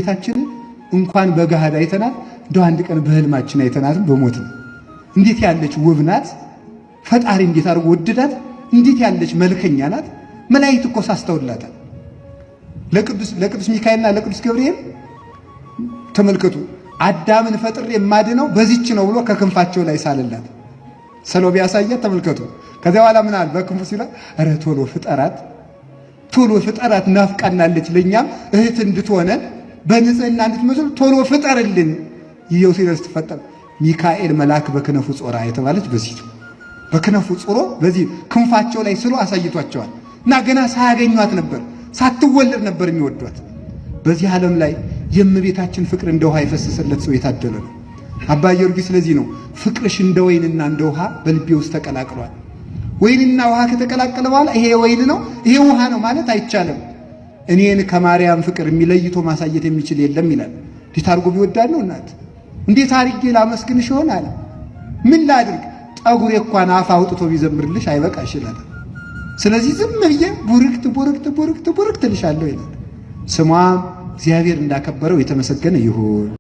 ቤታችን እንኳን በገሃድ አይተናት እንደው አንድ ቀን በህልማችን አይተናትም በሞት ነው። እንዴት ያለች ውብ ናት! ፈጣሪ እንዴት አድርጎ ወደዳት! እንዴት ያለች መልከኛ ናት! መላእክት እኮ ሳስተውላታል። ለቅዱስ ሚካኤልና ለቅዱስ ገብርኤል ተመልከቱ፣ አዳምን ፈጥሬ የማድነው በዚች ነው ብሎ ከክንፋቸው ላይ ሳለላት ሰሎ ቢያሳያት ተመልከቱ። ከዚያ በኋላ ምን አለ በክንፉ ሲላ ኧረ ቶሎ ፍጠራት ናፍቃናለች፣ ለኛም እህት እንድትሆነን በንጽህና እንድትመስል ቶሎ ፍጠርልን። ይየው ሲደርስ ትፈጠር ሚካኤል መልአክ በክነፉ ጾራ የተባለች በዚህ በክነፉ ጾሮ በዚህ ክንፋቸው ላይ ስሎ አሳይቷቸዋል። እና ገና ሳያገኟት ነበር ሳትወለድ ነበር የሚወዷት። በዚህ ዓለም ላይ የእመቤታችን ፍቅር እንደ ውሃ የፈሰሰለት ሰው የታደለ ነው። አባ ጊዮርጊስ ስለዚህ ነው ፍቅርሽ እንደ ወይንና እንደ ውሃ በልቤ ውስጥ ተቀላቅሏል። ወይንና ውሃ ከተቀላቀለ በኋላ ይሄ ወይን ነው ይሄ ውሃ ነው ማለት አይቻልም። እኔን ከማርያም ፍቅር የሚለይቶ ማሳየት የሚችል የለም ይላል። እንዴት አድርጎ ቢወዳድ ነው እናት! እንዴት አድርጌ ላመስግንሽ ይሆናል? ምን ላድርግ? ጠጉሬ እንኳን አፍ አውጥቶ ቢዘምርልሽ አይበቃሽ ይላል። ስለዚህ ዝም ብዬ ቡርክት ልሻለሁ ይላል። ስሟም እግዚአብሔር እንዳከበረው የተመሰገነ ይሁን።